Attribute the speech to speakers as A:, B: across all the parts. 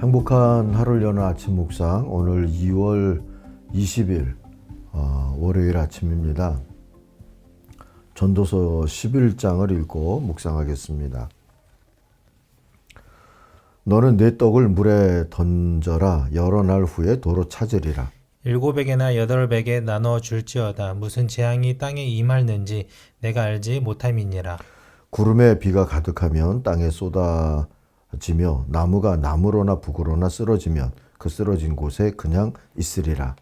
A: 행복한 하루를 여는 아침 묵상, 오늘 2월 20일 월요일 아침입니다. 전도서 11장을 읽고 묵상하겠습니다. 너는 내 떡을 물에 던져라. 여러 날 후에 도로 찾으리라.
B: 7배에나 8배에 나누어 줄지어다. 무슨 재앙이 땅에 임할는지 내가 알지 못함이니라.
A: 구름에 비가 가득하면 땅에 쏟아지며 나무가 나무로나 북으로나 쓰러지면 그 쓰러진 곳에 그냥 있으리라.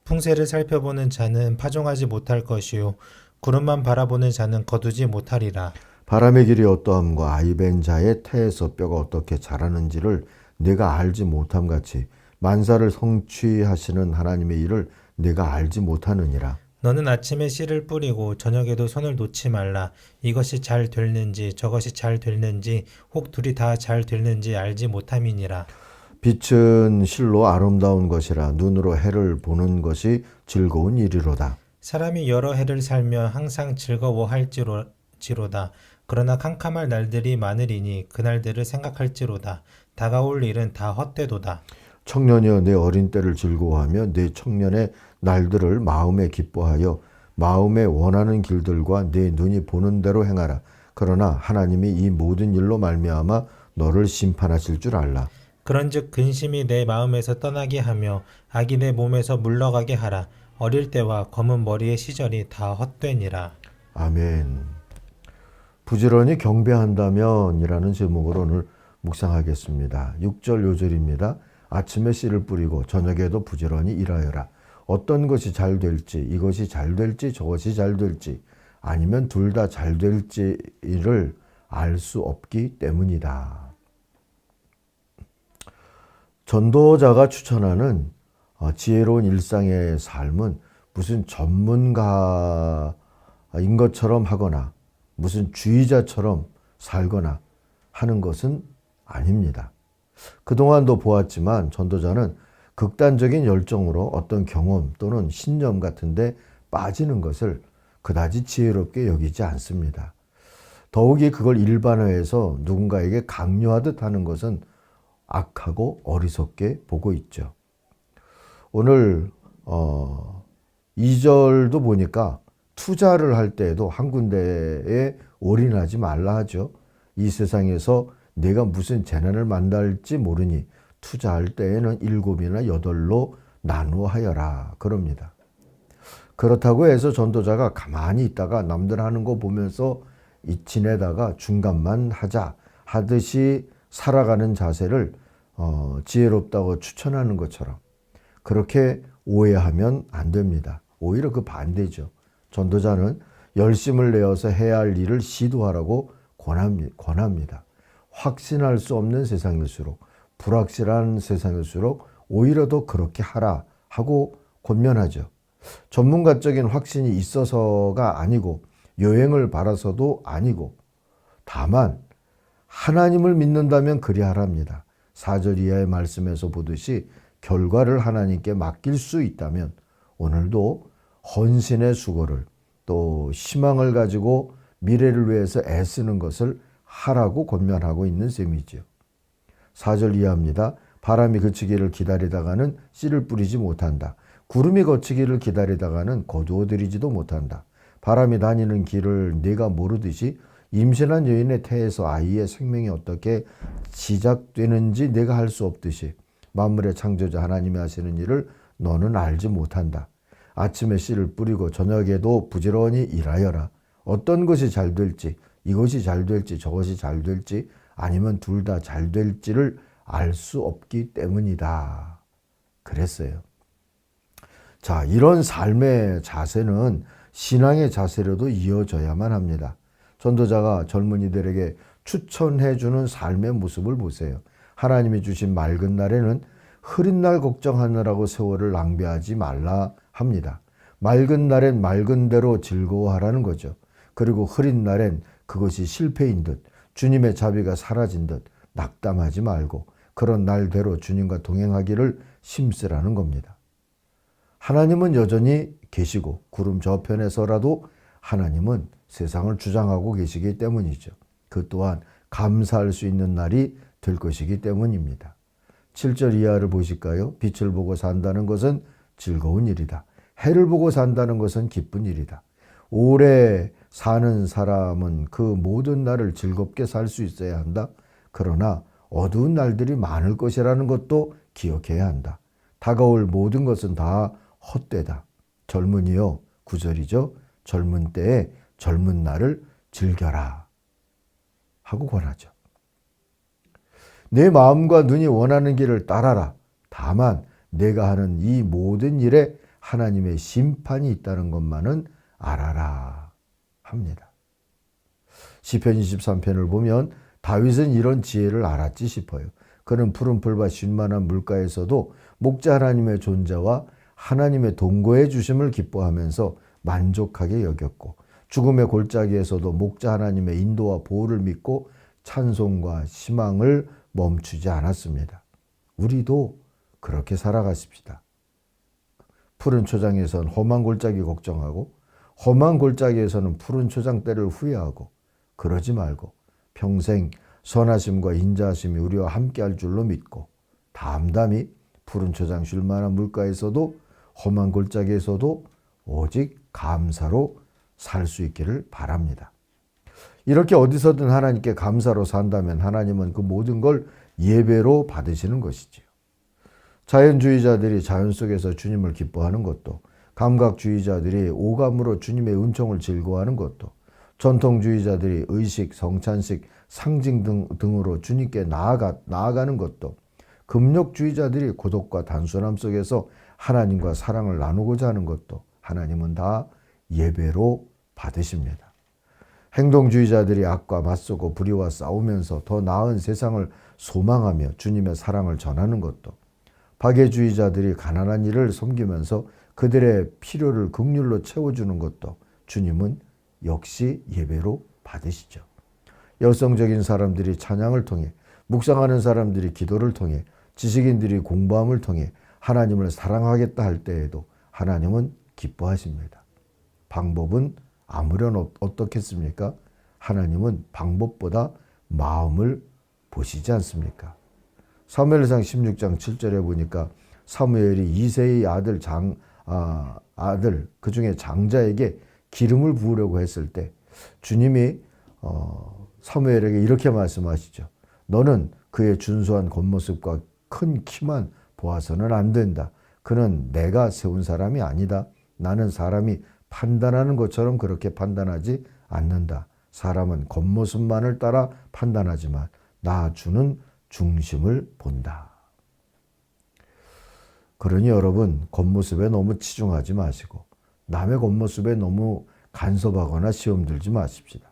B: 풍세를 살펴보는 자는 파종하지 못할 것이요 구름만 바라보는 자는 거두지 못하리라.
A: 바람의 길이 어떠함과 아이벤 자의 태에서 뼈가 어떻게 자라는지를 내가 알지 못함같이 만사를 성취하시는 하나님의 일을 내가 알지 못하느니라.
B: 너는 아침에 씨를 뿌리고 저녁에도 손을 놓지 말라. 이것이 잘 됐는지 저것이 잘 됐는지 혹 둘이 다 잘 됐는지 알지 못함이니라.
A: 빛은 실로 아름다운 것이라 눈으로 해를 보는 것이 즐거운 일이로다.
B: 사람이 여러 해를 살며 항상 즐거워할지로다. 그러나 캄캄할 날들이 많으리니 그날들을 생각할지로다. 다가올 일은 다 헛되도다.
A: 청년이여 내 어린 때를 즐거워하며 내 청년의 날들을 마음에 기뻐하여 마음에 원하는 길들과 내 눈이 보는 대로 행하라. 그러나 하나님이 이 모든 일로 말미암아 너를 심판하실 줄 알라.
B: 그런즉 근심이 내 마음에서 떠나게 하며 악이 내 몸에서 물러가게 하라. 어릴 때와 검은 머리의 시절이 다 헛되니라.
A: 아멘. 부지런히 경배한다면 이라는 제목으로 오늘 묵상하겠습니다. 6절 요절입니다. 아침에 씨를 뿌리고 저녁에도 부지런히 일하여라. 어떤 것이 잘 될지, 이것이 잘 될지, 저것이 잘 될지, 아니면 둘 다 잘 될지를 알 수 없기 때문이다. 전도자가 추천하는 지혜로운 일상의 삶은 무슨 전문가인 것처럼 하거나 무슨 주의자처럼 살거나 하는 것은 아닙니다. 그동안도 보았지만 전도자는 극단적인 열정으로 어떤 경험 또는 신념 같은데 빠지는 것을 그다지 지혜롭게 여기지 않습니다. 더욱이 그걸 일반화해서 누군가에게 강요하듯 하는 것은 악하고 어리석게 보고 있죠. 오늘 2절도 보니까 투자를 할 때에도 한 군데에 올인하지 말라 하죠. 이 세상에서 내가 무슨 재난을 만날지 모르니 투자할 때에는 7이나 8로 나누어 하여라 그럽니다. 그렇다고 해서 전도자가 가만히 있다가 남들 하는 거 보면서 지내다가 중간만 하자 하듯이 살아가는 자세를 지혜롭다고 추천하는 것처럼 그렇게 오해하면 안 됩니다. 오히려 그 반대죠. 전도자는 열심을 내어서 해야 할 일을 시도하라고 권합니다. 확신할 수 없는 세상일수록 불확실한 세상일수록 오히려 더 그렇게 하라 하고 권면하죠. 전문가적인 확신이 있어서가 아니고 요행을 바라서도 아니고 다만 하나님을 믿는다면 그리하랍니다. 4절 이하의 말씀에서 보듯이 결과를 하나님께 맡길 수 있다면 오늘도 헌신의 수고를 또 희망을 가지고 미래를 위해서 애쓰는 것을 하라고 권면하고 있는 셈이죠. 4절 이하입니다. 바람이 그치기를 기다리다가는 씨를 뿌리지 못한다. 구름이 거치기를 기다리다가는 거두어들이지도 못한다. 바람이 다니는 길을 네가 모르듯이 임신한 여인의 태에서 아이의 생명이 어떻게 시작되는지 내가 할 수 없듯이 만물의 창조자 하나님이 하시는 일을 너는 알지 못한다. 아침에 씨를 뿌리고 저녁에도 부지런히 일하여라. 어떤 것이 잘 될지, 이것이 잘 될지, 저것이 잘 될지, 아니면 둘 다 잘 될지를 알 수 없기 때문이다. 그랬어요. 자, 이런 삶의 자세는 신앙의 자세로도 이어져야만 합니다. 전도자가 젊은이들에게 추천해주는 삶의 모습을 보세요. 하나님이 주신 맑은 날에는 흐린 날 걱정하느라고 세월을 낭비하지 말라 합니다. 맑은 날엔 맑은 대로 즐거워하라는 거죠. 그리고 흐린 날엔 그것이 실패인 듯 주님의 자비가 사라진 듯 낙담하지 말고 그런 날대로 주님과 동행하기를 힘쓰라는 겁니다. 하나님은 여전히 계시고 구름 저편에서라도 하나님은 세상을 주장하고 계시기 때문이죠. 그 또한 감사할 수 있는 날이 될 것이기 때문입니다. 7절 이하를 보실까요? 빛을 보고 산다는 것은 즐거운 일이다. 해를 보고 산다는 것은 기쁜 일이다. 오래 사는 사람은 그 모든 날을 즐겁게 살 수 있어야 한다. 그러나 어두운 날들이 많을 것이라는 것도 기억해야 한다. 다가올 모든 것은 다 헛되다. 젊은이여, 9절이죠. 젊은 때에 젊은 날을 즐겨라 하고 권하죠. 내 마음과 눈이 원하는 길을 따라라. 다만 내가 하는 이 모든 일에 하나님의 심판이 있다는 것만은 알아라 합니다. 시편 23편을 보면 다윗은 이런 지혜를 알았지 싶어요. 그는 푸른 풀과 쉴만한 물가에서도 목자 하나님의 존재와 하나님의 동거해 주심을 기뻐하면서 만족하게 여겼고, 죽음의 골짜기에서도 목자 하나님의 인도와 보호를 믿고 찬송과 희망을 멈추지 않았습니다. 우리도 그렇게 살아가십시다. 푸른 초장에선 험한 골짜기 걱정하고, 험한 골짜기에서는 푸른 초장대를 후회하고, 그러지 말고 평생 선하심과 인자하심이 우리와 함께할 줄로 믿고 담담히 푸른 초장 쉴 만한 물가에서도 험한 골짜기에서도 오직 감사로 살 수 있기를 바랍니다. 이렇게 어디서든 하나님께 감사로 산다면 하나님은 그 모든 걸 예배로 받으시는 것이지요. 자연주의자들이 자연 속에서 주님을 기뻐하는 것도, 감각주의자들이 오감으로 주님의 은총을 즐거워하는 것도, 전통주의자들이 의식, 성찬식, 상징 등으로 주님께 나아가는 것도, 금욕주의자들이 고독과 단순함 속에서 하나님과 사랑을 나누고자 하는 것도 하나님은 다 예배로 받으십니다. 행동주의자들이 악과 맞서고 불의와 싸우면서 더 나은 세상을 소망하며 주님의 사랑을 전하는 것도, 박애주의자들이 가난한 이를 섬기면서 그들의 필요를 긍휼로 채워주는 것도 주님은 역시 예배로 받으시죠. 열성적인 사람들이 찬양을 통해, 묵상하는 사람들이 기도를 통해, 지식인들이 공부함을 통해 하나님을 사랑하겠다 할 때에도 하나님은 기뻐하십니다. 방법은 아무런 어떻겠습니까? 하나님은 방법보다 마음을 보시지 않습니까? 사무엘상 16장 7절에 보니까 사무엘이 이새의 아들 그 중에 장자에게 기름을 부으려고 했을 때 주님이 사무엘에게 이렇게 말씀하시죠. 너는 그의 준수한 겉모습과 큰 키만 보아서는 안 된다. 그는 내가 세운 사람이 아니다. 나는 사람이 판단하는 것처럼 그렇게 판단하지 않는다. 사람은 겉모습만을 따라 판단하지만 나 주는 중심을 본다. 그러니 여러분, 겉모습에 너무 치중하지 마시고 남의 겉모습에 너무 간섭하거나 시험 들지 마십시다.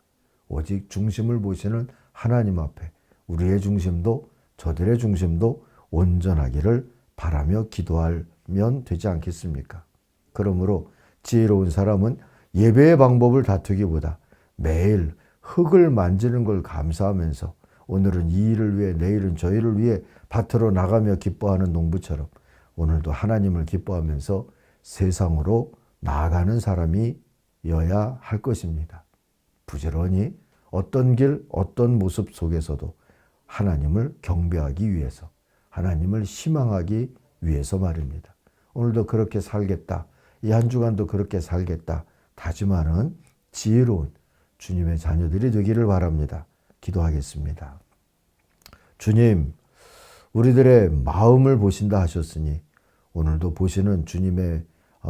A: 오직 중심을 보시는 하나님 앞에 우리의 중심도 저들의 중심도 온전하기를 바라며 기도하면 되지 않겠습니까? 그러므로 지혜로운 사람은 예배의 방법을 다투기보다 매일 흙을 만지는 걸 감사하면서 오늘은 이 일을 위해, 내일은 저 일을 위해 밭으로 나가며 기뻐하는 농부처럼 오늘도 하나님을 기뻐하면서 세상으로 나아가는 사람이어야 할 것입니다. 부지런히 어떤 길, 어떤 모습 속에서도 하나님을 경배하기 위해서, 하나님을 희망하기 위해서 말입니다. 오늘도 그렇게 살겠다, 이 한 주간도 그렇게 살겠다 다짐하는 지혜로운 주님의 자녀들이 되기를 바랍니다. 기도하겠습니다. 주님, 우리들의 마음을 보신다 하셨으니 오늘도 보시는 주님의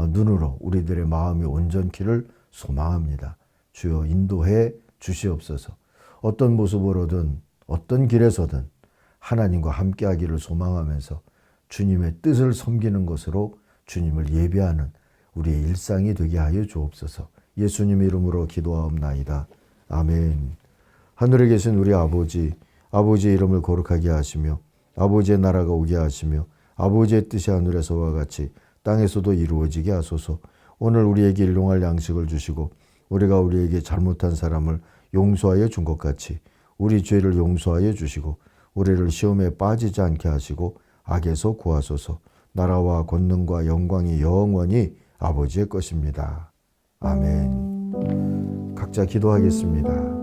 A: 눈으로 우리들의 마음이 온전키를 소망합니다. 주여 인도해 주시옵소서. 어떤 모습으로든 어떤 길에서든 하나님과 함께하기를 소망하면서 주님의 뜻을 섬기는 것으로 주님을 예배하는 우리의 일상이 되게 하여 주옵소서. 예수님 이름으로 기도하옵나이다. 아멘. 하늘에 계신 우리 아버지, 아버지의 이름을 거룩하게 하시며 아버지의 나라가 오게 하시며 아버지의 뜻이 하늘에서와 같이 땅에서도 이루어지게 하소서. 오늘 우리에게 일용할 양식을 주시고 우리가 우리에게 잘못한 사람을 용서하여 준 것 같이 우리 죄를 용서하여 주시고 우리를 시험에 빠지지 않게 하시고 악에서 구하소서. 나라와 권능과 영광이 영원히 아버지의 것입니다. 아멘. 각자 기도하겠습니다.